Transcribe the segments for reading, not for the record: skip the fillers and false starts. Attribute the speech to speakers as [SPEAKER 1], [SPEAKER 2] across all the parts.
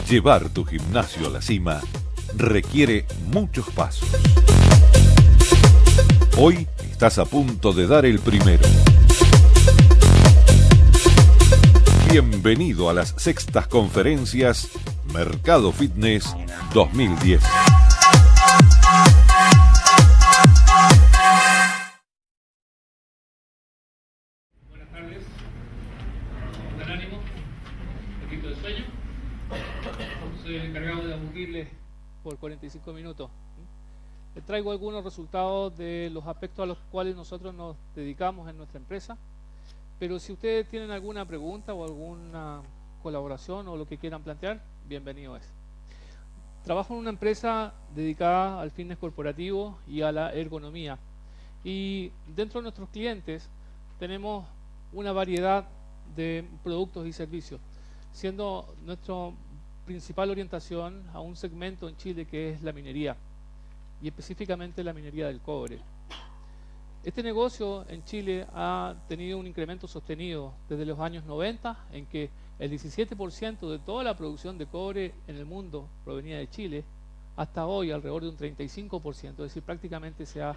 [SPEAKER 1] Llevar tu gimnasio a la cima requiere muchos pasos. Hoy estás a punto de dar el primero. Bienvenido a las sextas conferencias Mercado Fitness 2010.
[SPEAKER 2] Buenas tardes, con ánimo, un poquito de sueño. Soy el encargado de aburrirles por 45 minutos. Les traigo algunos resultados de los aspectos a los cuales nosotros nos dedicamos en nuestra empresa. Pero si ustedes tienen alguna pregunta o alguna colaboración o lo que quieran plantear, bienvenido es. Trabajo en una empresa dedicada al fitness corporativo y a la ergonomía. Y dentro de nuestros clientes tenemos una variedad de productos y servicios, siendo nuestra principal orientación a un segmento en Chile que es la minería, y específicamente la minería del cobre. Este negocio en Chile ha tenido un incremento sostenido desde los años 90, en que el 17% de toda la producción de cobre en el mundo provenía de Chile, hasta hoy alrededor de un 35%, es decir, prácticamente se ha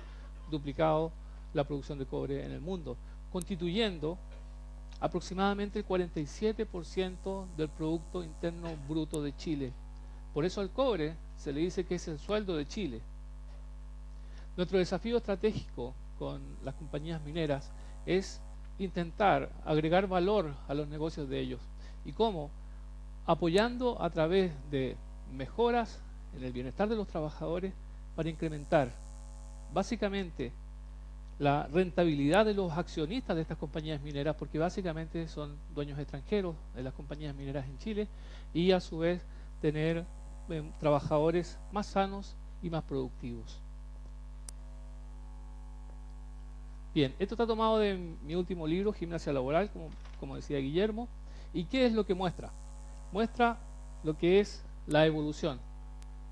[SPEAKER 2] duplicado la producción de cobre en el mundo, constituyendo aproximadamente el 47% del Producto Interno Bruto de Chile. Por eso al cobre se le dice que es el sueldo de Chile. Nuestro desafío estratégico con las compañías mineras es intentar agregar valor a los negocios de ellos. ¿Y cómo? Apoyando a través de mejoras en el bienestar de los trabajadores para incrementar básicamente la rentabilidad de los accionistas de estas compañías mineras, porque básicamente son dueños extranjeros de las compañías mineras en Chile, y a su vez tener trabajadores más sanos y más productivos. Bien, esto está tomado de mi último libro, Gimnasia Laboral, como decía Guillermo. ¿Y qué es lo que muestra? Muestra lo que es la evolución.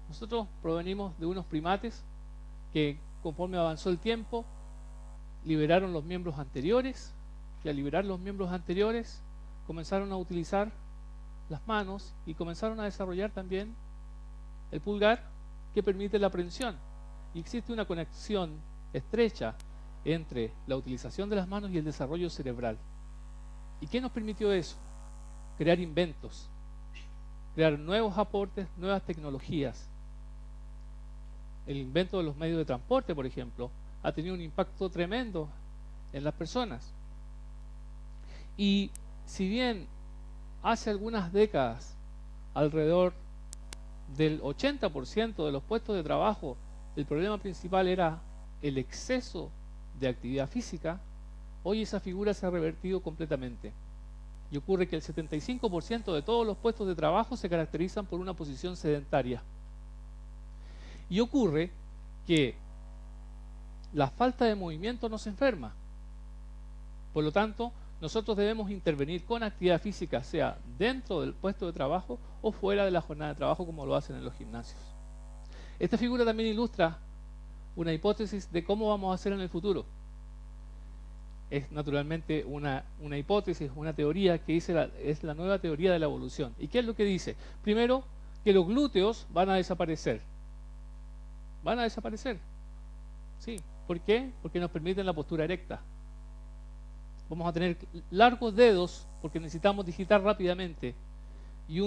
[SPEAKER 2] Nosotros provenimos de unos primates que, conforme avanzó el tiempo, liberaron los miembros anteriores, y al liberar los miembros anteriores comenzaron a utilizar las manos y comenzaron a desarrollar también el pulgar, que permite la prensión. Y existe una conexión estrecha entre la utilización de las manos y el desarrollo cerebral. ¿Y qué nos permitió eso? Crear inventos, crear nuevos aportes, nuevas tecnologías. El invento de los medios de transporte, por ejemplo, ha tenido un impacto tremendo en las personas. Y si bien hace algunas décadas alrededor del 80% de los puestos de trabajo el problema principal era el exceso de actividad física, hoy esa figura se ha revertido completamente. Y ocurre que el 75% de todos los puestos de trabajo se caracterizan por una posición sedentaria. Y ocurre que la falta de movimiento nos enferma. Por lo tanto, nosotros debemos intervenir con actividad física, sea dentro del puesto de trabajo o fuera de la jornada de trabajo, como lo hacen en los gimnasios. Esta figura también ilustra una hipótesis de cómo vamos a hacer en el futuro. Es naturalmente una hipótesis, una teoría que es la nueva teoría de la evolución. ¿Y qué es lo que dice? Primero, que los glúteos van a desaparecer. Van a desaparecer. Sí. ¿Por qué? Porque nos permiten la postura erecta. Vamos a tener largos dedos porque necesitamos digitar rápidamente, y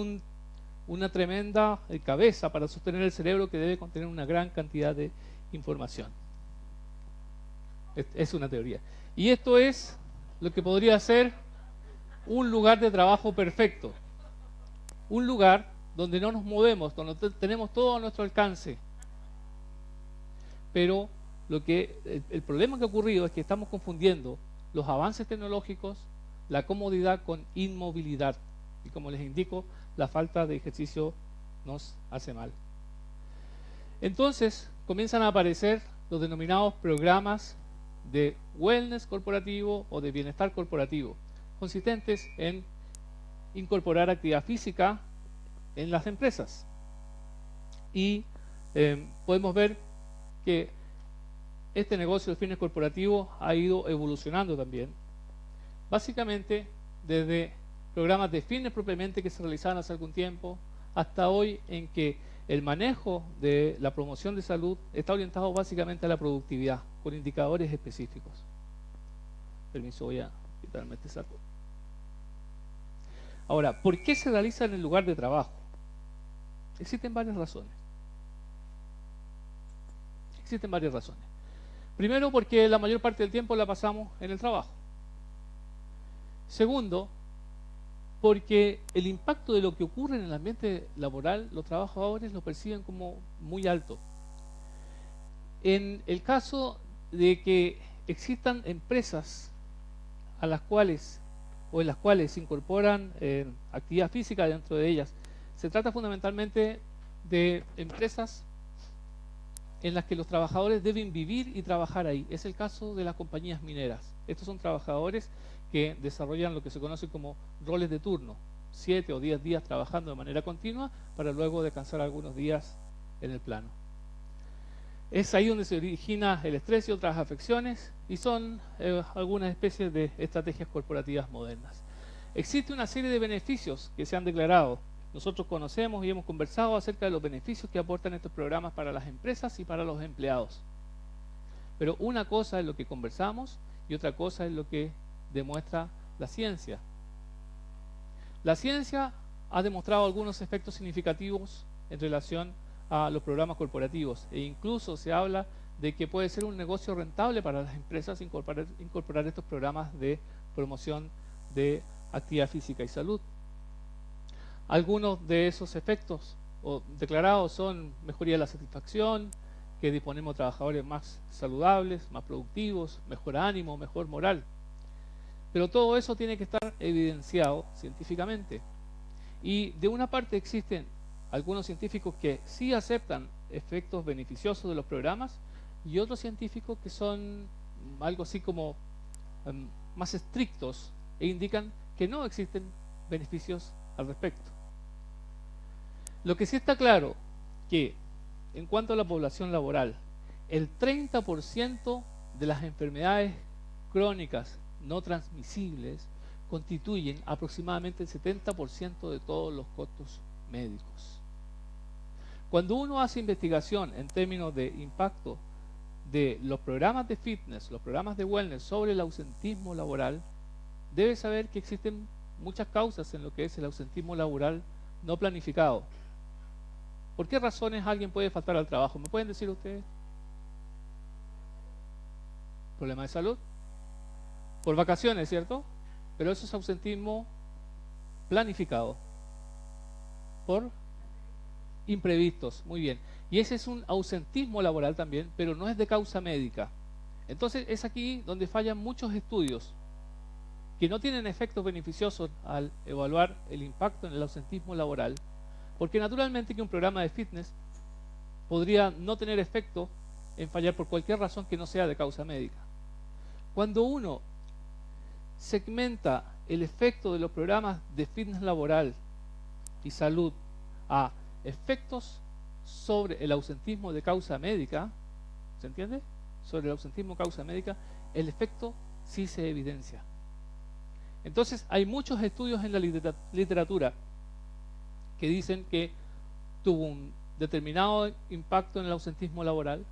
[SPEAKER 2] una tremenda cabeza para sostener el cerebro, que debe contener una gran cantidad de información. Es una teoría. Y esto es lo que podría ser un lugar de trabajo perfecto. Un lugar donde no nos movemos, donde tenemos todo a nuestro alcance. Pero el problema que ha ocurrido es que estamos confundiendo los avances tecnológicos, la comodidad, con inmovilidad. Y como les indico, la falta de ejercicio nos hace mal. Entonces comienzan a aparecer los denominados programas de wellness corporativo o de bienestar corporativo, consistentes en incorporar actividad física en las empresas. Y podemos ver que este negocio de fitness corporativo ha ido evolucionando también, básicamente desde programas de fitness propiamente que se realizaban hace algún tiempo, hasta hoy en que el manejo de la promoción de salud está orientado básicamente a la productividad, con indicadores específicos. Permiso, voy a quitarme este saco. Ahora, ¿por qué se realiza en el lugar de trabajo? Existen varias razones. Existen varias razones. Primero, porque la mayor parte del tiempo la pasamos en el trabajo. Segundo, porque el impacto de lo que ocurre en el ambiente laboral, los trabajadores lo perciben como muy alto. En el caso de que existan empresas a las cuales o en las cuales se incorporan actividad física dentro de ellas, se trata fundamentalmente de empresas en las que los trabajadores deben vivir y trabajar ahí. Es el caso de las compañías mineras. Estos son trabajadores que desarrollan lo que se conoce como roles de turno, 7 o 10 días trabajando de manera continua para luego descansar algunos días en el plano. Es ahí donde se origina el estrés y otras afecciones, y son algunas especies de estrategias corporativas modernas. Existe una serie de beneficios que se han declarado. Nosotros conocemos y hemos conversado acerca de los beneficios que aportan estos programas para las empresas y para los empleados. Pero una cosa es lo que conversamos y otra cosa es lo que demuestra la ciencia. La ciencia ha demostrado algunos efectos significativos en relación a los programas corporativos, e incluso se habla de que puede ser un negocio rentable para las empresas incorporar estos programas de promoción de actividad física y salud. Algunos de esos efectos declarados son mejoría de la satisfacción, que disponemos de trabajadores más saludables, más productivos, mejor ánimo, mejor moral. Pero todo eso tiene que estar evidenciado científicamente. Y de una parte existen algunos científicos que sí aceptan efectos beneficiosos de los programas y otros científicos que son algo así como más estrictos e indican que no existen beneficios al respecto. Lo que sí está claro que en cuanto a la población laboral, el 30% de las enfermedades crónicas no transmisibles constituyen aproximadamente el 70% de todos los costos médicos. Cuando uno hace investigación en términos de impacto de los programas de fitness, los programas de wellness sobre el ausentismo laboral, debe saber que existen muchas causas en lo que es el ausentismo laboral no planificado. ¿Por qué razones alguien puede faltar al trabajo? ¿Me pueden decir ustedes? ¿Problema de salud? Por vacaciones, ¿cierto? Pero eso es ausentismo planificado. Por imprevistos, muy bien. Y ese es un ausentismo laboral también, pero no es de causa médica. Entonces es aquí donde fallan muchos estudios que no tienen efectos beneficiosos al evaluar el impacto en el ausentismo laboral, porque naturalmente que un programa de fitness podría no tener efecto en fallar por cualquier razón que no sea de causa médica. Cuando uno segmenta el efecto de los programas de fitness laboral y salud a efectos sobre el ausentismo de causa médica, ¿se entiende? Sobre el ausentismo de causa médica, el efecto sí se evidencia. Entonces hay muchos estudios en la literatura que dicen que tuvo un determinado impacto en el ausentismo laboral,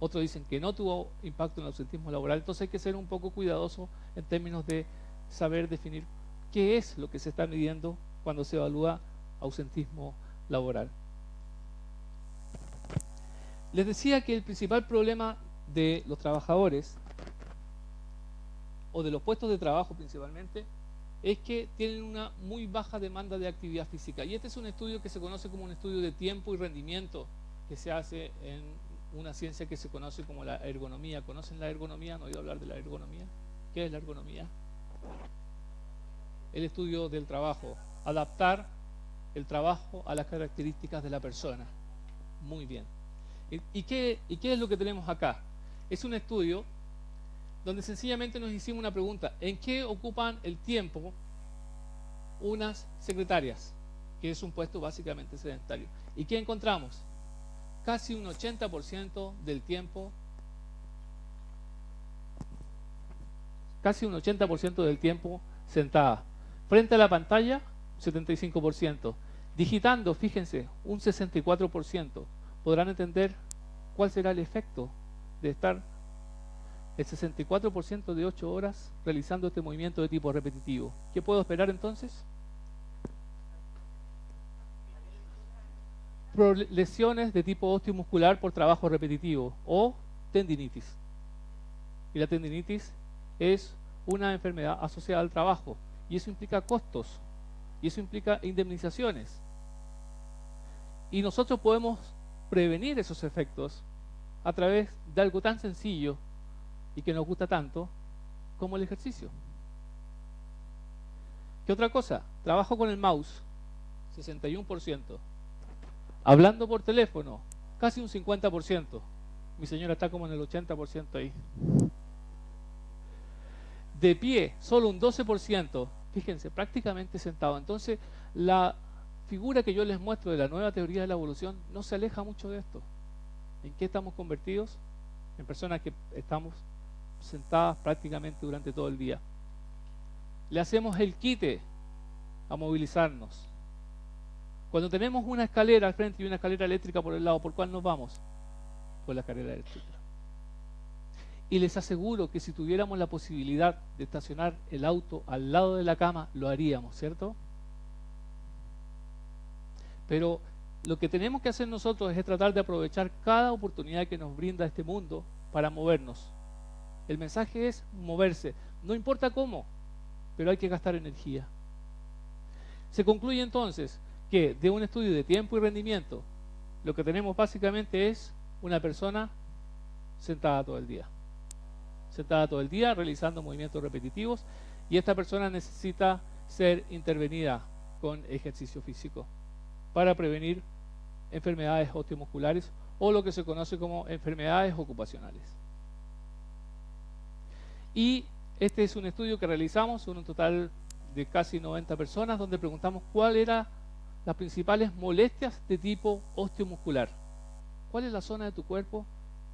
[SPEAKER 2] otros dicen que no tuvo impacto en el ausentismo laboral. Entonces hay que ser un poco cuidadoso en términos de saber definir qué es lo que se está midiendo cuando se evalúa ausentismo laboral. Les decía que el principal problema de los trabajadores o de los puestos de trabajo principalmente es que tienen una muy baja demanda de actividad física, y este es un estudio que se conoce como un estudio de tiempo y rendimiento que se hace en una ciencia que se conoce como la ergonomía. ¿Conocen la ergonomía? ¿Han oído hablar de la ergonomía? ¿Qué es la ergonomía? El estudio del trabajo, adaptar el trabajo a las características de la persona. Muy bien. ¿Y qué es lo que tenemos acá? Es un estudio donde sencillamente nos hicimos una pregunta: ¿en qué ocupan el tiempo unas secretarias? Que es un puesto básicamente sedentario. ¿Y qué encontramos? Casi un 80% del tiempo, sentada. Frente a la pantalla, 75%. Digitando, fíjense, un 64%, podrán entender cuál será el efecto de estar el 64% de 8 horas realizando este movimiento de tipo repetitivo. ¿Qué puedo esperar entonces? Lesiones de tipo osteomuscular por trabajo repetitivo o tendinitis. Y la tendinitis es una enfermedad asociada al trabajo y eso implica costos y eso implica indemnizaciones. Y nosotros podemos prevenir esos efectos a través de algo tan sencillo y que nos gusta tanto como el ejercicio. ¿Qué otra cosa? Trabajo con el mouse, 61%. Hablando por teléfono, casi un 50%. Mi señora está como en el 80% ahí. De pie, solo un 12%. Fíjense, prácticamente sentado. Entonces, la figura que yo les muestro de la nueva teoría de la evolución no se aleja mucho de esto. ¿En qué estamos convertidos? En personas que estamos sentadas prácticamente durante todo el día. Le hacemos el quite a movilizarnos. Cuando tenemos una escalera al frente y una escalera eléctrica por el lado, ¿por cuál nos vamos? Por la escalera eléctrica. Y les aseguro que si tuviéramos la posibilidad de estacionar el auto al lado de la cama, lo haríamos, ¿cierto? Pero lo que tenemos que hacer nosotros es tratar de aprovechar cada oportunidad que nos brinda este mundo para movernos. El mensaje es moverse, no importa cómo, pero hay que gastar energía. Se concluye entonces que de un estudio de tiempo y rendimiento, lo que tenemos básicamente es una persona sentada todo el día. Sentada todo el día realizando movimientos repetitivos y esta persona necesita ser intervenida con ejercicio físico para prevenir enfermedades osteomusculares o lo que se conoce como enfermedades ocupacionales. Y este es un estudio que realizamos con un total de casi 90 personas donde preguntamos cuál eran las principales molestias de tipo osteomuscular. ¿Cuál es la zona de tu cuerpo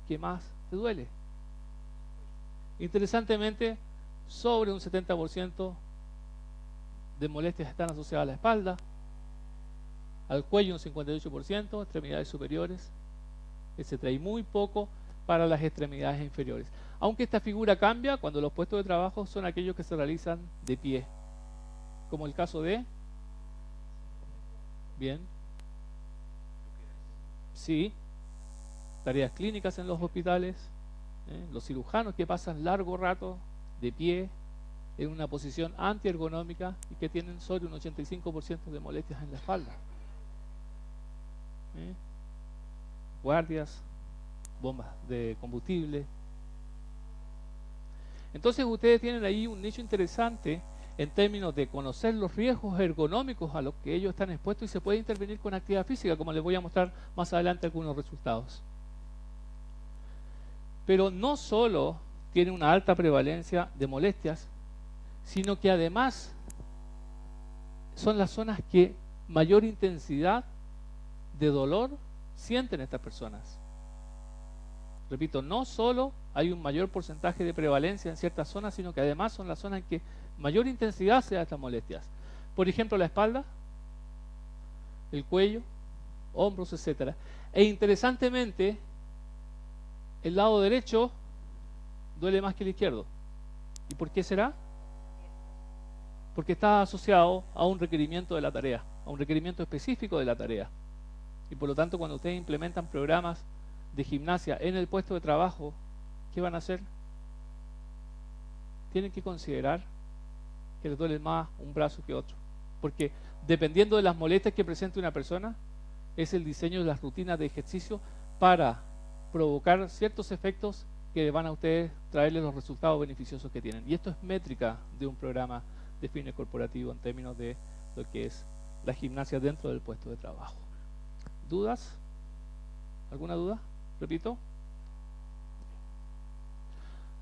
[SPEAKER 2] que más te duele? Interesantemente, sobre un 70% de molestias están asociadas a la espalda, al cuello un 58%, extremidades superiores, etc. Y muy poco para las extremidades inferiores. Aunque esta figura cambia cuando los puestos de trabajo son aquellos que se realizan de pie, como el caso de... Bien. Sí. Tareas clínicas en los hospitales, los cirujanos que pasan largo rato de pie en una posición antiergonómica y que tienen sobre un 85% de molestias en la espalda. Guardias, bombas de combustible. Entonces ustedes tienen ahí un nicho interesante en términos de conocer los riesgos ergonómicos a los que ellos están expuestos y se puede intervenir con actividad física, como les voy a mostrar más adelante algunos resultados. Pero no solo tiene una alta prevalencia de molestias, sino que además son las zonas que mayor intensidad de dolor sienten estas personas. Repito, no solo hay un mayor porcentaje de prevalencia en ciertas zonas, sino que además son las zonas en que mayor intensidad se da estas molestias. Por ejemplo, la espalda, el cuello, hombros, etc. E interesantemente, el lado derecho duele más que el izquierdo. ¿Y por qué será? Porque está asociado a un requerimiento de la tarea, a un requerimiento específico de la tarea. Y por lo tanto, cuando ustedes implementan programas de gimnasia en el puesto de trabajo, ¿qué van a hacer? Tienen que considerar que les duele más un brazo que otro. Porque dependiendo de las molestias que presente una persona, es el diseño de las rutinas de ejercicio para provocar ciertos efectos que van a ustedes traerles los resultados beneficiosos que tienen. Y esto es métrica de un programa de fitness corporativo en términos de lo que es la gimnasia dentro del puesto de trabajo. ¿Dudas? ¿Alguna duda? Repito.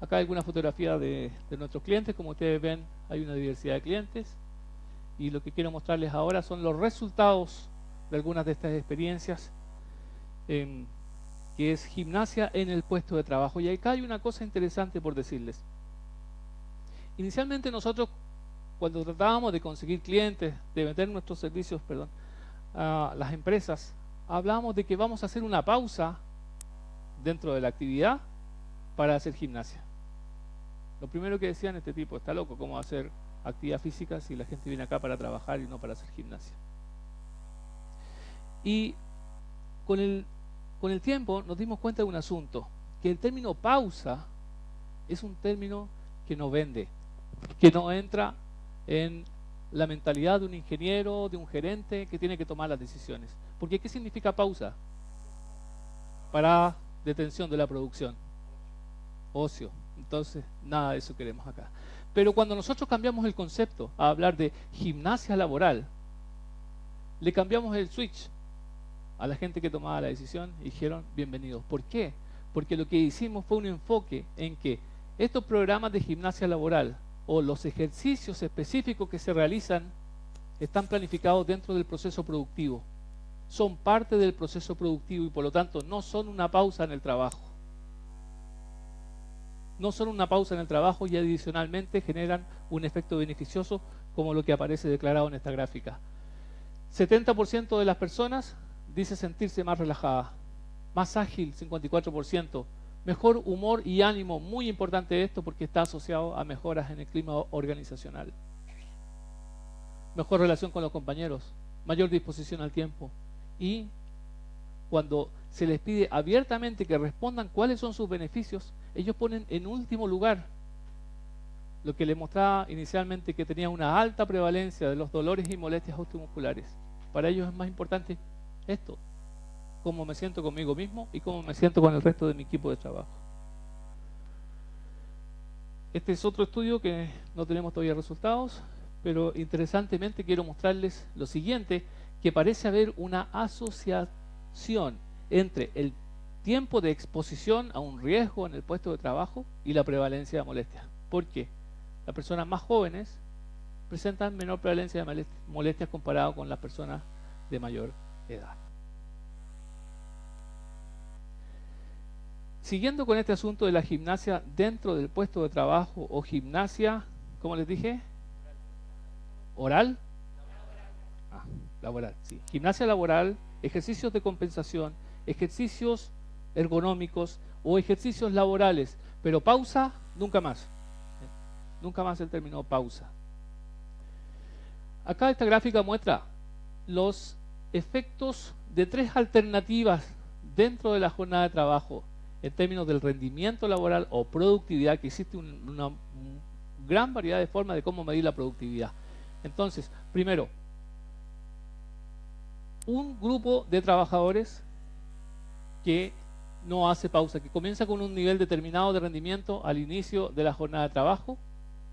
[SPEAKER 2] Acá hay alguna fotografía de nuestros clientes. Como ustedes ven, hay una diversidad de clientes. Y lo que quiero mostrarles ahora son los resultados de algunas de estas experiencias, que es gimnasia en el puesto de trabajo. Y acá hay una cosa interesante por decirles. Inicialmente nosotros, cuando tratábamos de conseguir clientes, de vender nuestros servicios, las empresas, hablamos de que vamos a hacer una pausa dentro de la actividad para hacer gimnasia. Lo primero que decían, este tipo está loco, ¿cómo hacer actividad física si la gente viene acá para trabajar y no para hacer gimnasia? Y con el tiempo nos dimos cuenta de un asunto, que el término pausa es un término que no vende, que no entra en la mentalidad de un ingeniero, de un gerente que tiene que tomar las decisiones. Porque ¿qué significa pausa? Para detención de la producción. Ocio. Entonces, nada de eso queremos acá. Pero cuando nosotros cambiamos el concepto a hablar de gimnasia laboral, le cambiamos el switch a la gente que tomaba la decisión y dijeron bienvenidos. ¿Por qué? Porque lo que hicimos fue un enfoque en que estos programas de gimnasia laboral o los ejercicios específicos que se realizan están planificados dentro del proceso productivo. Son parte del proceso productivo y por lo tanto no son una pausa en el trabajo. No son una pausa en el trabajo y adicionalmente generan un efecto beneficioso como lo que aparece declarado en esta gráfica. 70% de las personas dice sentirse más relajada, más ágil, 54%, mejor humor y ánimo, muy importante esto porque está asociado a mejoras en el clima organizacional. Mejor relación con los compañeros, mayor disposición al tiempo y cuando se les pide abiertamente que respondan cuáles son sus beneficios, ellos ponen en último lugar lo que les mostraba inicialmente que tenía una alta prevalencia de los dolores y molestias osteomusculares. Para ellos es más importante esto, cómo me siento conmigo mismo y cómo me siento con el resto de mi equipo de trabajo. Este es otro estudio que no tenemos todavía resultados, pero interesantemente quiero mostrarles lo siguiente, que parece haber una asociación entre el tiempo de exposición a un riesgo en el puesto de trabajo y la prevalencia de molestias. ¿Por qué? Las personas más jóvenes presentan menor prevalencia de molestias comparado con las personas de mayor edad. Siguiendo con este asunto de la gimnasia dentro del puesto de trabajo o gimnasia, ¿cómo les dije? ¿Oral? Laboral, sí. Gimnasia laboral, ejercicios de compensación, ejercicios ergonómicos o ejercicios laborales, pero pausa, nunca más. Nunca más el término pausa. Acá esta gráfica muestra los efectos de 3 alternativas dentro de la jornada de trabajo en términos del rendimiento laboral o productividad, que existe una gran variedad de formas de cómo medir la productividad. Entonces, primero, un grupo de trabajadores que no hace pausa, que comienza con un nivel determinado de rendimiento al inicio de la jornada de trabajo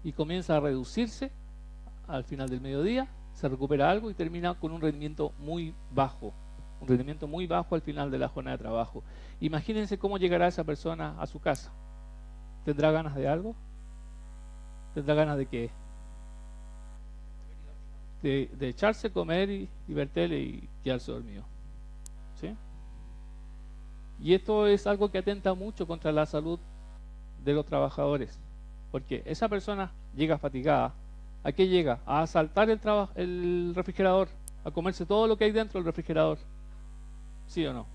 [SPEAKER 2] y comienza a reducirse al final del mediodía, se recupera algo y termina con un rendimiento muy bajo. Un rendimiento muy bajo al final de la jornada de trabajo. Imagínense cómo llegará esa persona a su casa. ¿Tendrá ganas de algo? ¿Tendrá ganas de qué? De echarse, comer y ver tele y quedarse dormido. ¿Sí? Y esto es algo que atenta mucho contra la salud de los trabajadores. Porque esa persona llega fatigada. ¿A qué llega? A asaltar el refrigerador, a comerse todo lo que hay dentro del refrigerador. ¿Sí o no?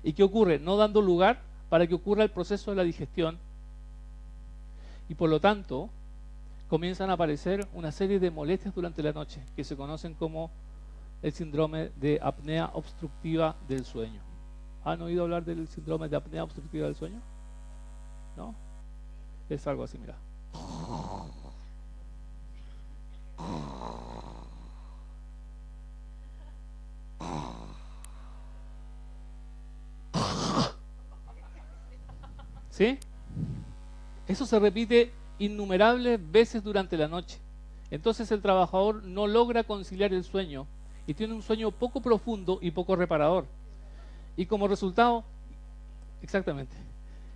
[SPEAKER 2] ¿Y qué ocurre? No dando lugar para que ocurra el proceso de la digestión. Y por lo tanto, comienzan a aparecer una serie de molestias durante la noche, que se conocen como el síndrome de apnea obstructiva del sueño. ¿Han oído hablar del síndrome de apnea obstructiva del sueño? ¿No? Es algo así, mira. ¿Sí? Eso se repite innumerables veces durante la noche. Entonces el trabajador no logra conciliar el sueño y tiene un sueño poco profundo y poco reparador. Y como resultado, exactamente,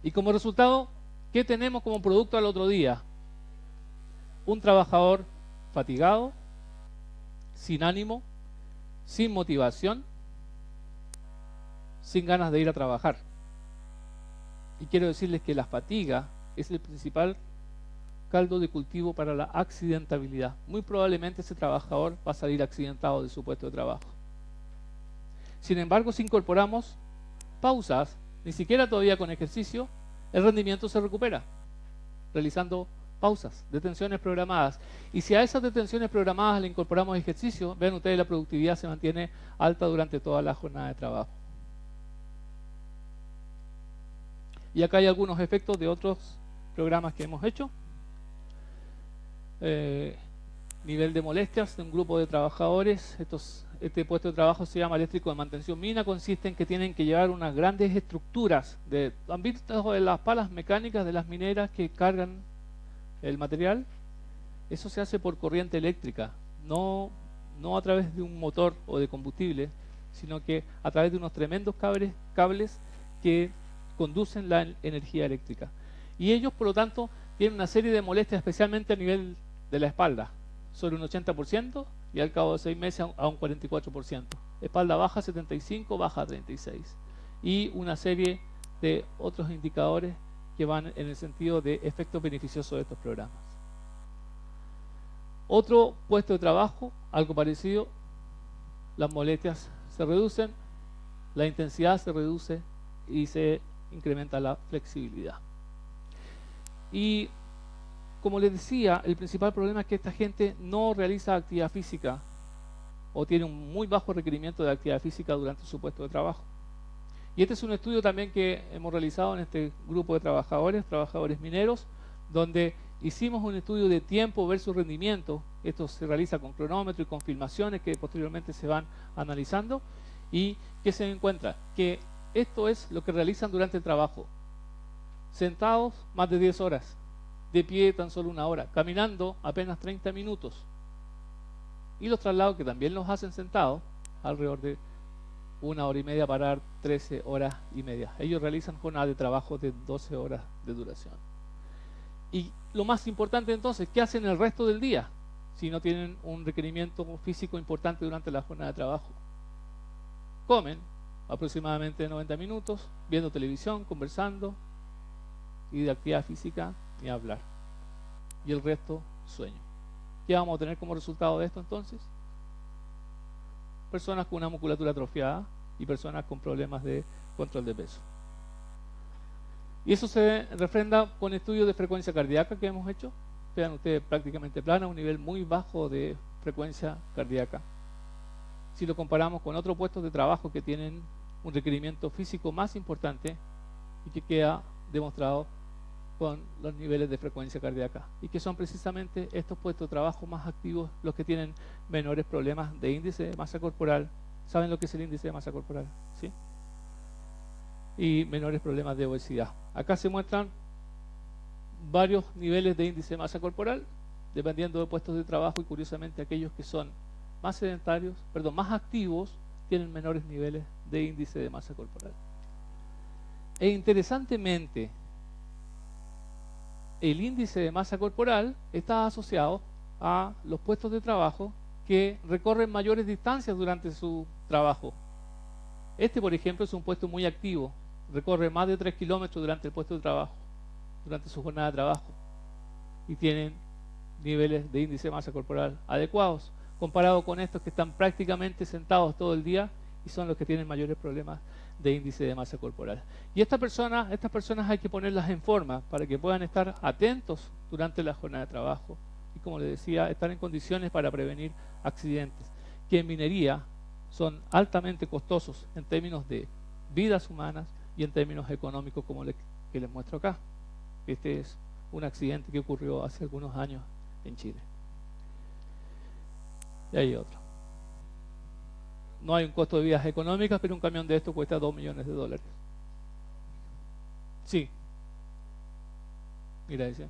[SPEAKER 2] y como resultado, ¿qué tenemos como producto al otro día? Un trabajador fatigado, sin ánimo, sin motivación, sin ganas de ir a trabajar. Y quiero decirles que la fatiga es el principal caldo de cultivo para la accidentabilidad. Muy probablemente ese trabajador va a salir accidentado de su puesto de trabajo. Sin embargo, si incorporamos pausas, ni siquiera todavía con ejercicio, el rendimiento se recupera, realizando pausas, detenciones programadas. Y si a esas detenciones programadas le incorporamos ejercicio, vean ustedes, la productividad se mantiene alta durante toda la jornada de trabajo. Y acá hay algunos efectos de otros programas que hemos hecho. Nivel de molestias de un grupo de trabajadores. Este puesto de trabajo se llama eléctrico de mantención mina. Consiste en que tienen que llevar unas grandes estructuras. ¿Han visto las palas mecánicas de las mineras que cargan el material? Eso se hace por corriente eléctrica, no a través de un motor o de combustible, sino que a través de unos tremendos cables que conducen la energía eléctrica. Y ellos, por lo tanto, tienen una serie de molestias, especialmente a nivel de la espalda, sobre un 80% y al cabo de 6 meses a un 44%. Espalda baja 75, baja 36. Y una serie de otros indicadores que van en el sentido de efectos beneficiosos de estos programas. Otro puesto de trabajo, algo parecido, las molestias se reducen, la intensidad se reduce y se incrementa la flexibilidad. Y como les decía, el principal problema es que esta gente no realiza actividad física o tiene un muy bajo requerimiento de actividad física durante su puesto de trabajo. Y este es un estudio también que hemos realizado en este grupo de trabajadores mineros, donde hicimos un estudio de tiempo versus rendimiento. Esto se realiza con cronómetro y con filmaciones que posteriormente se van analizando. ¿Y qué se encuentra? Que esto es lo que realizan durante el trabajo. Sentados más de 10 horas, de pie tan solo 1 hora, caminando apenas 30 minutos. Y los traslados que también los hacen sentados, alrededor de 1 hora y media, parar 13 horas y media. Ellos realizan jornadas de trabajo de 12 horas de duración. Y lo más importante entonces, ¿qué hacen el resto del día si no tienen un requerimiento físico importante durante la jornada de trabajo? Comen aproximadamente 90 minutos, viendo televisión, conversando, y de actividad física ni hablar. Y el resto, sueño. ¿Qué vamos a tener como resultado de esto entonces? Personas con una musculatura atrofiada y personas con problemas de control de peso. Y eso se refrenda con estudios de frecuencia cardíaca que hemos hecho. Vean ustedes, prácticamente plana, un nivel muy bajo de frecuencia cardíaca. Si lo comparamos con otros puestos de trabajo que tienen un requerimiento físico más importante y que queda demostrado con los niveles de frecuencia cardíaca, y que son precisamente estos puestos de trabajo más activos los que tienen menores problemas de índice de masa corporal. ¿Saben lo que es el índice de masa corporal? ¿Sí? Y menores problemas de obesidad. Acá se muestran varios niveles de índice de masa corporal, dependiendo de puestos de trabajo, y curiosamente aquellos que son más sedentarios, más activos, tienen menores niveles de índice de masa corporal. E interesantemente, el índice de masa corporal está asociado a los puestos de trabajo que recorren mayores distancias durante su trabajo. Este, por ejemplo, es un puesto muy activo, recorre más de 3 kilómetros durante el puesto de trabajo, durante su jornada de trabajo, y tienen niveles de índice de masa corporal adecuados, comparado con estos que están prácticamente sentados todo el día y son los que tienen mayores problemas de índice de masa corporal. Y estas personas hay que ponerlas en forma para que puedan estar atentos durante la jornada de trabajo y, como les decía, estar en condiciones para prevenir accidentes, que en minería son altamente costosos en términos de vidas humanas y en términos económicos, como que les muestro acá. Este es un accidente que ocurrió hace algunos años en Chile. Y hay otro. No hay un costo de vidas económicas, pero un camión de esto cuesta $2 millones. Sí. Mira ese.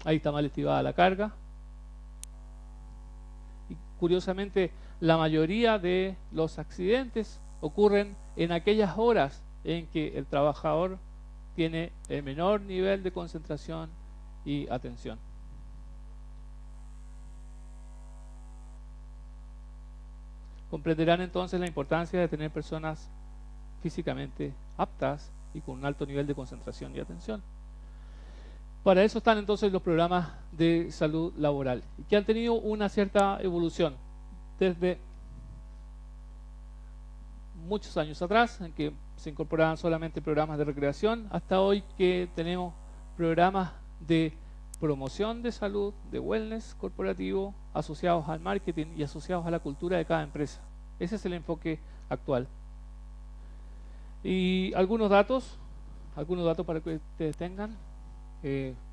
[SPEAKER 2] Ahí está mal estivada la carga. Y curiosamente, la mayoría de los accidentes ocurren en aquellas horas en que el trabajador tiene el menor nivel de concentración y atención. Comprenderán entonces la importancia de tener personas físicamente aptas y con un alto nivel de concentración y atención. Para eso están entonces los programas de salud laboral, que han tenido una cierta evolución desde muchos años atrás, en que se incorporaban solamente programas de recreación, hasta hoy que tenemos programas de promoción de salud, de wellness corporativo, asociados al marketing y asociados a la cultura de cada empresa. Ese es el enfoque actual. Y algunos datos para que ustedes tengan.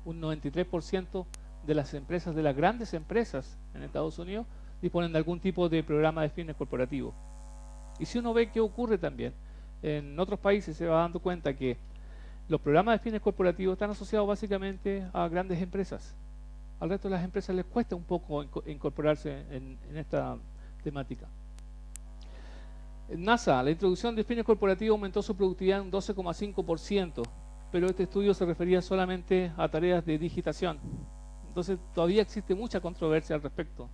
[SPEAKER 2] Un 93% de las empresas, de las grandes empresas en Estados Unidos, disponen de algún tipo de programa de fitness corporativo. Y si uno ve qué ocurre también, en otros países se va dando cuenta que los programas de fitness corporativo están asociados básicamente a grandes empresas. Al resto de las empresas les cuesta un poco incorporarse en esta temática. En NASA, la introducción de fitness corporativo aumentó su productividad en un 12,5%, pero este estudio se refería solamente a tareas de digitación. Entonces todavía existe mucha controversia al respecto.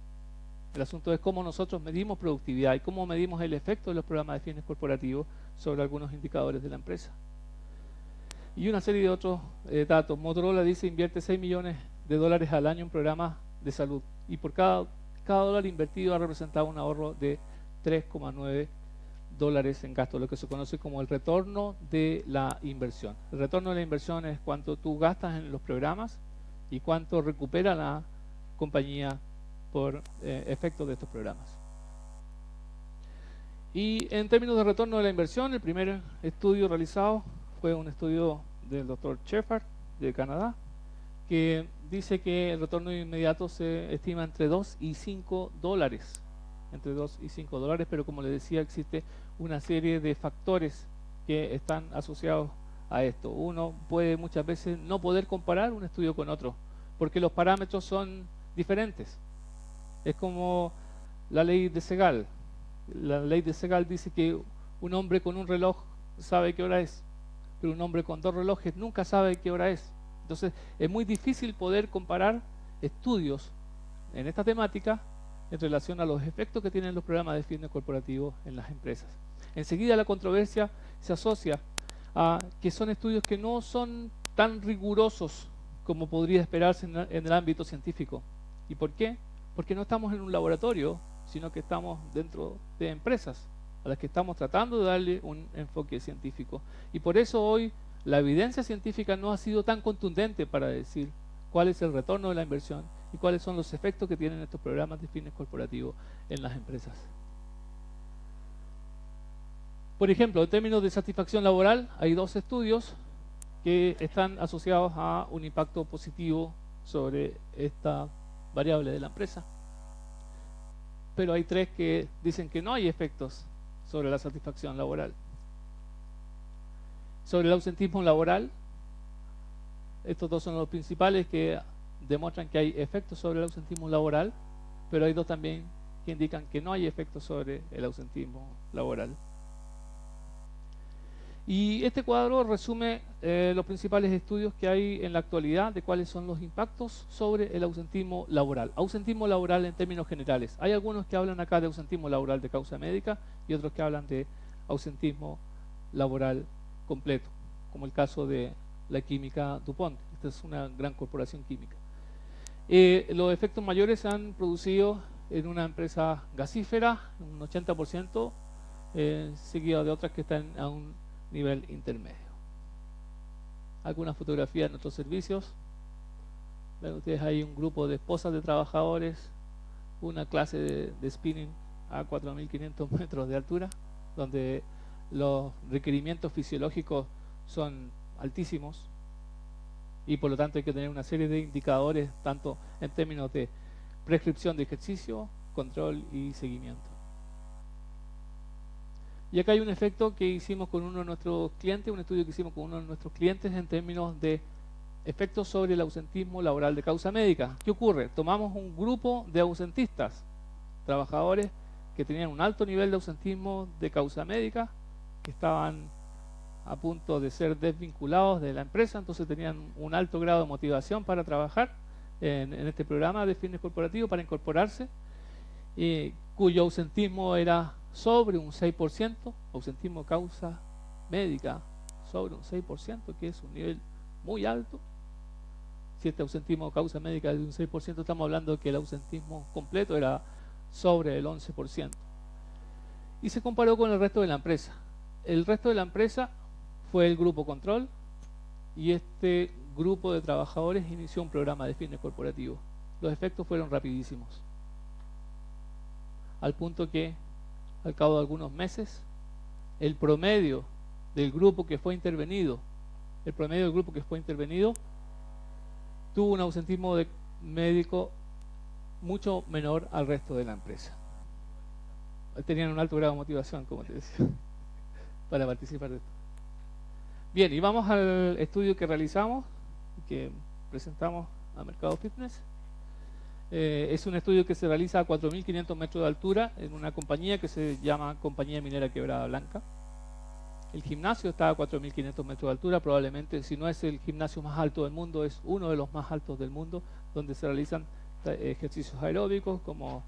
[SPEAKER 2] El asunto es cómo nosotros medimos productividad y cómo medimos el efecto de los programas de fitness corporativo sobre algunos indicadores de la empresa. Y una serie de otros datos. Motorola dice invierte $6 millones al año en programas de salud, y por cada dólar invertido ha representado un ahorro de $3,9 en gasto, lo que se conoce como el retorno de la inversión. El retorno de la inversión es cuánto tú gastas en los programas y cuánto recupera la compañía por efecto de estos programas. Y en términos de retorno de la inversión, el primer estudio realizado fue un estudio del Dr. Shepard de Canadá, que dice que el retorno inmediato se estima entre $2 y $5. Entre $2 y $5, pero como les decía, existe una serie de factores que están asociados a esto. Uno puede muchas veces no poder comparar un estudio con otro, porque los parámetros son diferentes. Es como la ley de Segal. La ley de Segal dice que un hombre con un reloj sabe qué hora es, pero un hombre con 2 relojes nunca sabe qué hora es. Entonces es muy difícil poder comparar estudios en esta temática en relación a los efectos que tienen los programas de fitness corporativo en las empresas. Enseguida la controversia se asocia a que son estudios que no son tan rigurosos como podría esperarse en el ámbito científico. ¿Y por qué? Porque no estamos en un laboratorio, sino que estamos dentro de empresas a las que estamos tratando de darle un enfoque científico. Y por eso hoy la evidencia científica no ha sido tan contundente para decir cuál es el retorno de la inversión y cuáles son los efectos que tienen estos programas de fitness corporativo en las empresas. Por ejemplo, en términos de satisfacción laboral, hay 2 estudios que están asociados a un impacto positivo sobre esta variable de la empresa. Pero hay 3 que dicen que no hay efectos sobre la satisfacción laboral. Sobre el ausentismo laboral, estos 2 son los principales que demuestran que hay efectos sobre el ausentismo laboral, pero hay 2 también que indican que no hay efectos sobre el ausentismo laboral. Y este cuadro resume los principales estudios que hay en la actualidad de cuáles son los impactos sobre el ausentismo laboral. Ausentismo laboral en términos generales. Hay algunos que hablan acá de ausentismo laboral de causa médica y otros que hablan de ausentismo laboral completo, como el caso de la química DuPont. Esta es una gran corporación química. Los efectos mayores se han producido en una empresa gasífera, un 80%, seguido de otras que están a un nivel intermedio. Algunas fotografías de nuestros servicios. Ven ustedes ahí un grupo de esposas de trabajadores, una clase de spinning a 4.500 metros de altura, donde los requerimientos fisiológicos son altísimos y por lo tanto hay que tener una serie de indicadores tanto en términos de prescripción de ejercicio, control y seguimiento. Y acá hay un efecto que hicimos con uno de nuestros clientes, un estudio que hicimos con uno de nuestros clientes en términos de efectos sobre el ausentismo laboral de causa médica. ¿Qué ocurre? Tomamos un grupo de ausentistas, trabajadores que tenían un alto nivel de ausentismo de causa médica, que estaban a punto de ser desvinculados de la empresa, entonces tenían un alto grado de motivación para trabajar en este programa de fitness corporativo, para incorporarse, cuyo ausentismo era sobre un 6%, ausentismo causa médica sobre un 6%, que es un nivel muy alto. Si este ausentismo causa médica es de un 6%, estamos hablando de que el ausentismo completo era sobre el 11%. Y se comparó con el resto de la empresa. El resto de la empresa fue el grupo control, y este grupo de trabajadores inició un programa de fitness corporativo. Los efectos fueron rapidísimos, al punto que al cabo de algunos meses el promedio del grupo que fue intervenido tuvo un ausentismo médico mucho menor al resto de la empresa. Tenían un alto grado de motivación, como te decía, para participar de esto. Bien, y vamos al estudio que realizamos, que presentamos a Mercado Fitness. Es un estudio que se realiza a 4.500 metros de altura en una compañía que se llama Compañía Minera Quebrada Blanca. El gimnasio está a 4.500 metros de altura, probablemente, si no es el gimnasio más alto del mundo, es uno de los más altos del mundo, donde se realizan ejercicios aeróbicos como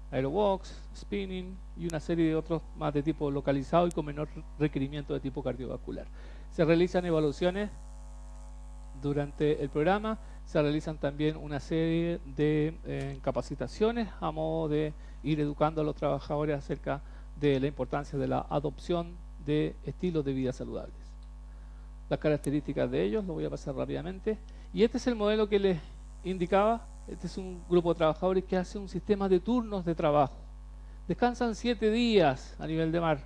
[SPEAKER 2] aerowalks, spinning y una serie de otros más de tipo localizado y con menor requerimiento de tipo cardiovascular. Se realizan evaluaciones durante el programa, se realizan también una serie de capacitaciones a modo de ir educando a los trabajadores acerca de la importancia de la adopción de estilos de vida saludables. Las características de ellos, lo voy a pasar rápidamente. Y este es el modelo que les indicaba. Este es un grupo de trabajadores que hace un sistema de turnos de trabajo. Descansan 7 días a nivel de mar,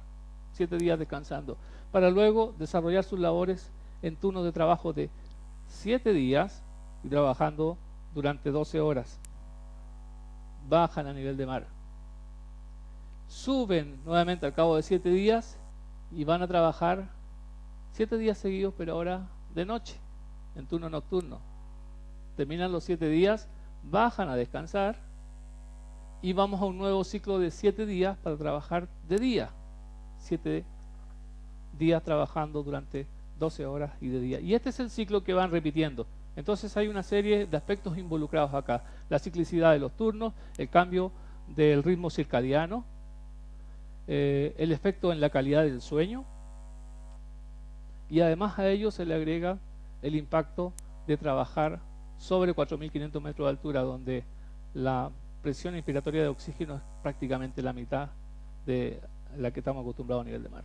[SPEAKER 2] 7 días descansando, para luego desarrollar sus labores en turnos de trabajo de 7 días y trabajando durante 12 horas. Bajan a nivel de mar. Suben nuevamente al cabo de 7 días y van a trabajar 7 días seguidos, pero ahora de noche, en turno nocturno. Terminan los 7 días, bajan a descansar y vamos a un nuevo ciclo de 7 días para trabajar de día. 7 días trabajando durante 12 horas y de día. Y este es el ciclo que van repitiendo. Entonces hay una serie de aspectos involucrados acá. La ciclicidad de los turnos, el cambio del ritmo circadiano, el efecto en la calidad del sueño, y además a ello se le agrega el impacto de trabajar sobre 4.500 metros de altura, donde la presión inspiratoria de oxígeno es prácticamente la mitad de la que estamos acostumbrados a nivel de mar.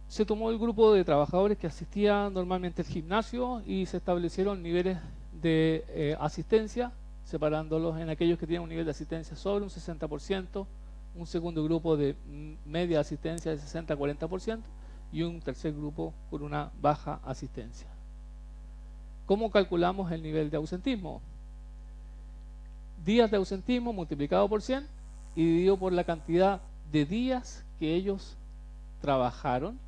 [SPEAKER 2] Se tomó el grupo de trabajadores que asistían normalmente al gimnasio y se establecieron niveles de asistencia, separándolos en aquellos que tienen un nivel de asistencia sobre un 60%, un segundo grupo de media asistencia de 60-40% y un tercer grupo con una baja asistencia. ¿Cómo calculamos el nivel de ausentismo? Días de ausentismo multiplicado por 100 y dividido por la cantidad de días que ellos trabajaron,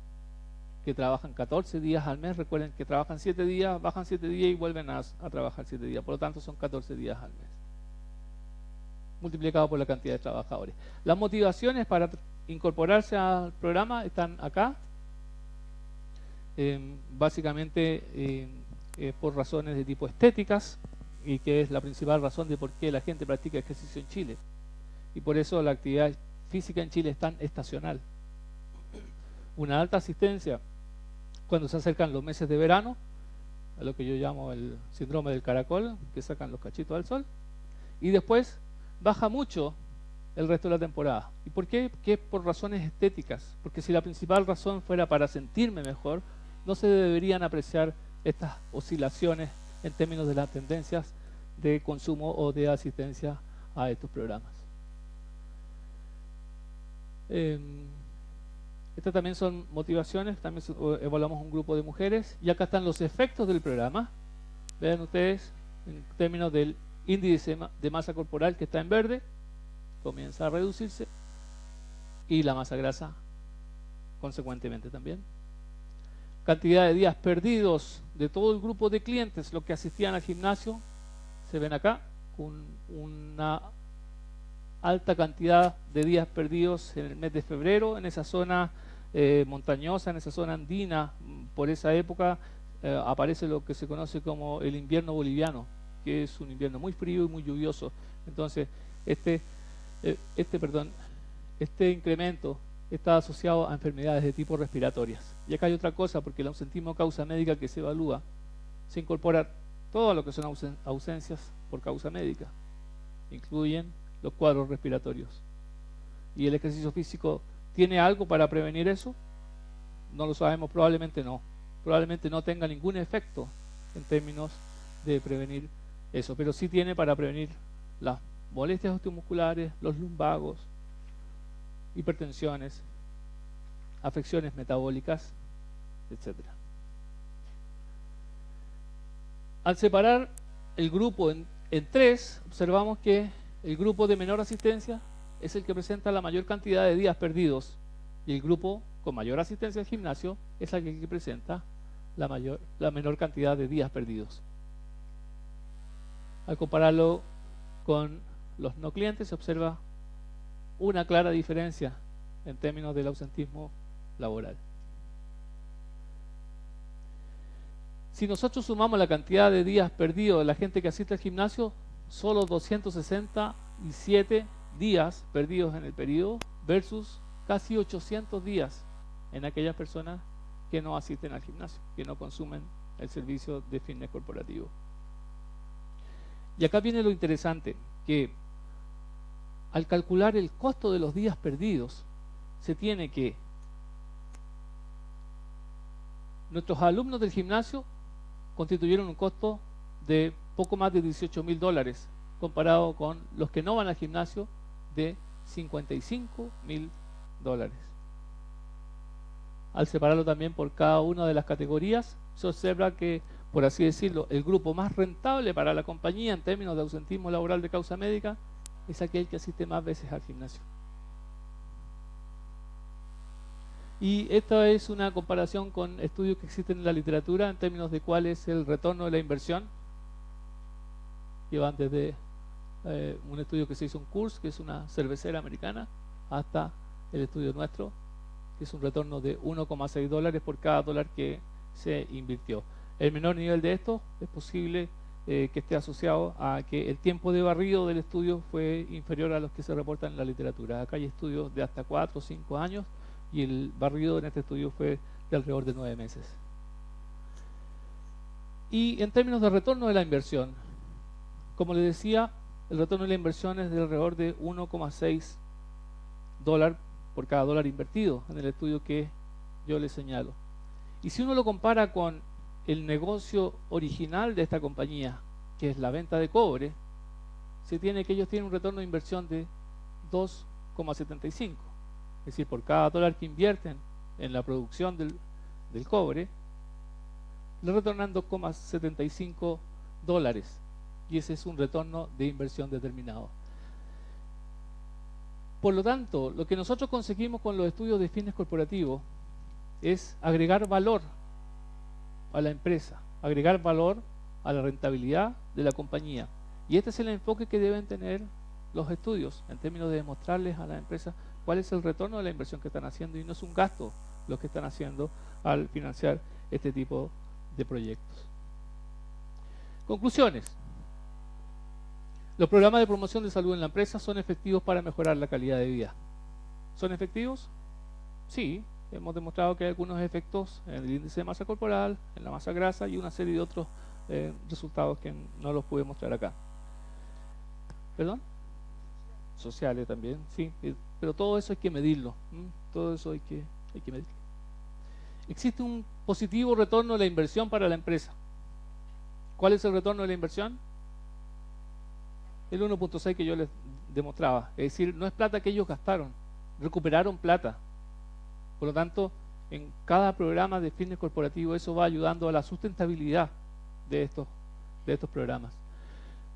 [SPEAKER 2] que trabajan 14 días al mes. Recuerden que trabajan 7 días, bajan 7 días y vuelven a trabajar 7 días. Por lo tanto, son 14 días al mes, multiplicado por la cantidad de trabajadores. Las motivaciones para incorporarse al programa están acá. Básicamente por razones de tipo estéticas, y que es la principal razón de por qué la gente practica ejercicio en Chile. Y por eso la actividad física en Chile es tan estacional. Una alta asistencia cuando se acercan los meses de verano, a lo que yo llamo el síndrome del caracol, que sacan los cachitos al sol, y después baja mucho el resto de la temporada. ¿Y por qué? Que es por razones estéticas, porque si la principal razón fuera para sentirme mejor, no se deberían apreciar estas oscilaciones en términos de las tendencias de consumo o de asistencia a estos programas. Estas también son motivaciones. También evaluamos un grupo de mujeres y acá están los efectos del programa. Vean ustedes, en términos del índice de masa corporal, que está en verde, comienza a reducirse, y la masa grasa consecuentemente también. Cantidad de días perdidos de todo el grupo de clientes, los que asistían al gimnasio, se ven acá, con una alta cantidad de días perdidos en el mes de febrero, en esa zona montañosa, en esa zona andina. Por esa época aparece lo que se conoce como el invierno boliviano, que es un invierno muy frío y muy lluvioso. Entonces este incremento está asociado a enfermedades de tipo respiratorias. Y acá hay otra cosa, porque el ausentismo causa médica que se evalúa, se incorpora todo lo que son ausencias por causa médica, incluyen los cuadros respiratorios. ¿Y el ejercicio físico tiene algo para prevenir eso? No lo sabemos, probablemente no. Probablemente no tenga ningún efecto en términos de prevenir eso, pero sí tiene para prevenir las molestias osteomusculares, los lumbagos, hipertensiones, afecciones metabólicas, etc. Al separar el grupo en tres, observamos que el grupo de menor asistencia es el que presenta la mayor cantidad de días perdidos y el grupo con mayor asistencia al gimnasio es el que presenta la menor cantidad de días perdidos. Al compararlo con los no clientes se observa una clara diferencia en términos del ausentismo laboral. Si nosotros sumamos la cantidad de días perdidos de la gente que asiste al gimnasio, solo 267 días perdidos en el periodo versus casi 800 días en aquellas personas que no asisten al gimnasio, que no consumen el servicio de fitness corporativo. Y acá viene lo interesante, que al calcular el costo de los días perdidos, se tiene que nuestros alumnos del gimnasio constituyeron un costo de poco más de $18.000 comparado con los que no van al gimnasio de $55.000. Al separarlo también por cada una de las categorías, se observa que, por así decirlo, el grupo más rentable para la compañía en términos de ausentismo laboral de causa médica es aquel que asiste más veces al gimnasio. Y esta es una comparación con estudios que existen en la literatura en términos de cuál es el retorno de la inversión, que van desde un estudio que se hizo en Coors, que es una cervecera americana, hasta el estudio nuestro, que es un retorno de $1,6 por cada dólar que se invirtió. El menor nivel de esto es posible que esté asociado a que el tiempo de barrido del estudio fue inferior a los que se reportan en la literatura. Acá hay estudios de hasta 4 o 5 años y el barrido en este estudio fue de alrededor de 9 meses. Y en términos de retorno de la inversión, como les decía, el retorno de la inversión es de alrededor de $1,6 por cada dólar invertido en el estudio que yo les señalo. Y si uno lo compara con el negocio original de esta compañía, que es la venta de cobre, se tiene que ellos tienen un retorno de inversión de 2,75. Es decir, por cada dólar que invierten en la producción del cobre, le retornan $2,75. Y ese es un retorno de inversión determinado. Por lo tanto, lo que nosotros conseguimos con los estudios de fitness corporativo es agregar valor a la empresa, agregar valor a la rentabilidad de la compañía. Y este es el enfoque que deben tener los estudios en términos de demostrarles a la empresa cuál es el retorno de la inversión que están haciendo, y no es un gasto lo que están haciendo al financiar este tipo de proyectos. Conclusiones. Los programas de promoción de salud en la empresa son efectivos para mejorar la calidad de vida. ¿Son efectivos? Sí, hemos demostrado que hay algunos efectos en el índice de masa corporal, en la masa grasa y una serie de otros resultados que no los pude mostrar acá. ¿Perdón? Sociales también, sí, pero todo eso hay que medirlo. Todo eso hay que medirlo. Existe un positivo retorno de la inversión para la empresa. ¿Cuál es el retorno de la inversión? El 1.6 que yo les demostraba. Es decir, no es plata que ellos gastaron, recuperaron plata. Por lo tanto, en cada programa de fitness corporativo eso va ayudando a la sustentabilidad de estos programas.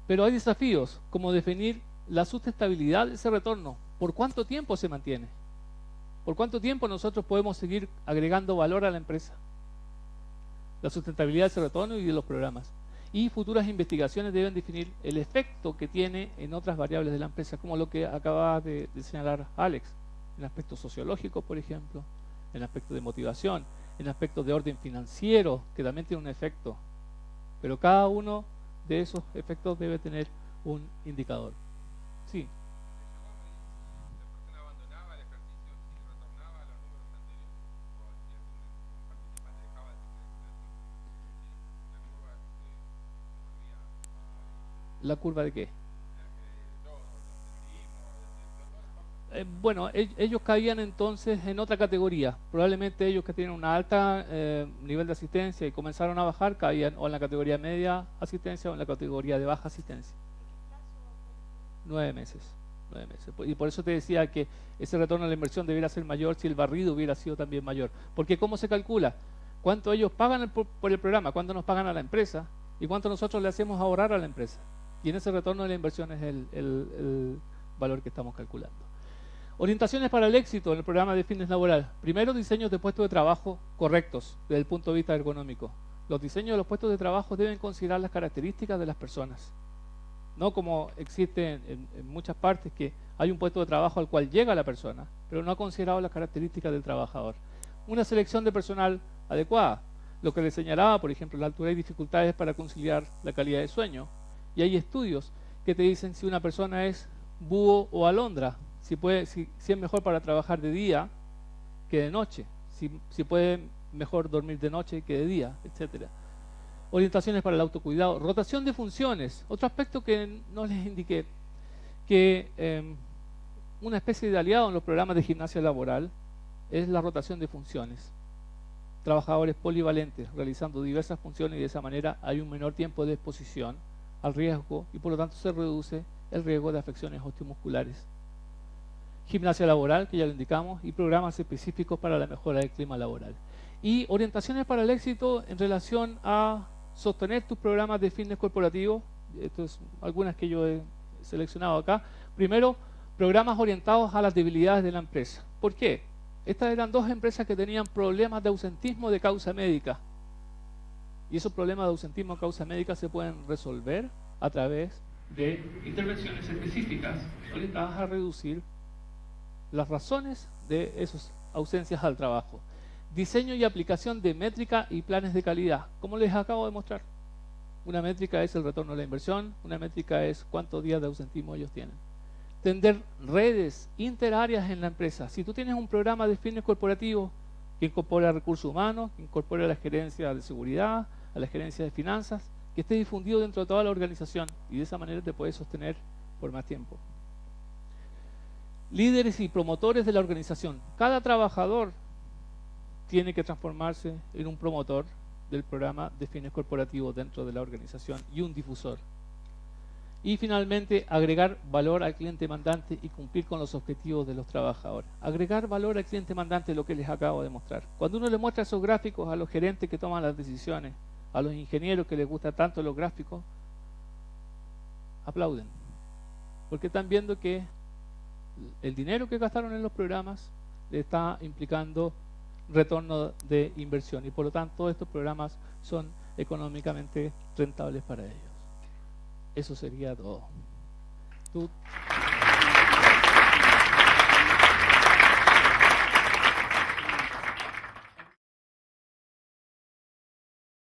[SPEAKER 2] Pero hay desafíos, como definir la sustentabilidad de ese retorno. ¿Por cuánto tiempo se mantiene? ¿Por cuánto tiempo nosotros podemos seguir agregando valor a la empresa? La sustentabilidad de ese retorno y de los programas. Y futuras investigaciones deben definir el efecto que tiene en otras variables de la empresa, como lo que acaba de señalar Alex, en aspectos sociológicos, por ejemplo, en aspectos de motivación, en aspectos de orden financiero, que también tiene un efecto. Pero cada uno de esos efectos debe tener un indicador. Sí. ¿La curva de qué? Bueno, ellos caían entonces en otra categoría. Probablemente ellos que tienen una alta nivel de asistencia y comenzaron a bajar, caían o en la categoría media asistencia o en la categoría de baja asistencia. 9 meses. 9 meses. Y por eso te decía que ese retorno a la inversión debiera ser mayor si el barrido hubiera sido también mayor. Porque ¿cómo se calcula? ¿Cuánto ellos pagan por el programa? ¿Cuánto nos pagan a la empresa? ¿Y cuánto nosotros le hacemos ahorrar a la empresa? Y en ese retorno de la inversión es el valor que estamos calculando. Orientaciones para el éxito en el programa de fitness laboral. Primero, diseños de puestos de trabajo correctos desde el punto de vista ergonómico. Los diseños de los puestos de trabajo deben considerar las características de las personas. No como existe en muchas partes que hay un puesto de trabajo al cual llega la persona, pero no ha considerado las características del trabajador. Una selección de personal adecuada. Lo que le señalaba, por ejemplo, la altura y dificultades para conciliar la calidad de sueño. Y hay estudios que te dicen si una persona es búho o alondra. Si es mejor para trabajar de día que de noche, si puede mejor dormir de noche que de día, etcétera. Orientaciones para el autocuidado, rotación de funciones. Otro aspecto que no les indiqué, que una especie de aliado en los programas de gimnasia laboral es la rotación de funciones. Trabajadores polivalentes realizando diversas funciones y de esa manera hay un menor tiempo de exposición al riesgo y por lo tanto se reduce el riesgo de afecciones osteomusculares. Gimnasia laboral, que ya lo indicamos, y programas específicos para la mejora del clima laboral. Y orientaciones para el éxito en relación a sostener tus programas de fitness corporativo. Esto es algunas que yo he seleccionado acá. Primero, programas orientados a las debilidades de la empresa. ¿Por qué? Estas eran dos empresas que tenían problemas de ausentismo de causa médica. Y esos problemas de ausentismo de causa médica se pueden resolver a través de intervenciones específicas orientadas a reducir las razones de esas ausencias al trabajo. Diseño y aplicación de métrica y planes de calidad. Como les acabo de mostrar, una métrica es el retorno a la inversión, una métrica es cuántos días de ausentismo ellos tienen. Tender redes interáreas en la empresa. Si tú tienes un programa de fitness corporativo que incorpora recursos humanos, que incorpora a la gerencia de seguridad, a la gerencia de finanzas, que esté difundido dentro de toda la organización y de esa manera te puedes sostener por más tiempo. Líderes y promotores de la organización. Cada trabajador tiene que transformarse en un promotor del programa de fitness corporativo dentro de la organización y un difusor. Y finalmente, agregar valor al cliente mandante y cumplir con los objetivos de los trabajadores. Agregar valor al cliente mandante es lo que les acabo de mostrar. Cuando uno le muestra esos gráficos a los gerentes que toman las decisiones, a los ingenieros que les gustan tanto los gráficos, aplauden. Porque están viendo que el dinero que gastaron en los programas le está implicando retorno de inversión y por lo tanto estos programas son económicamente rentables para ellos. Eso sería todo.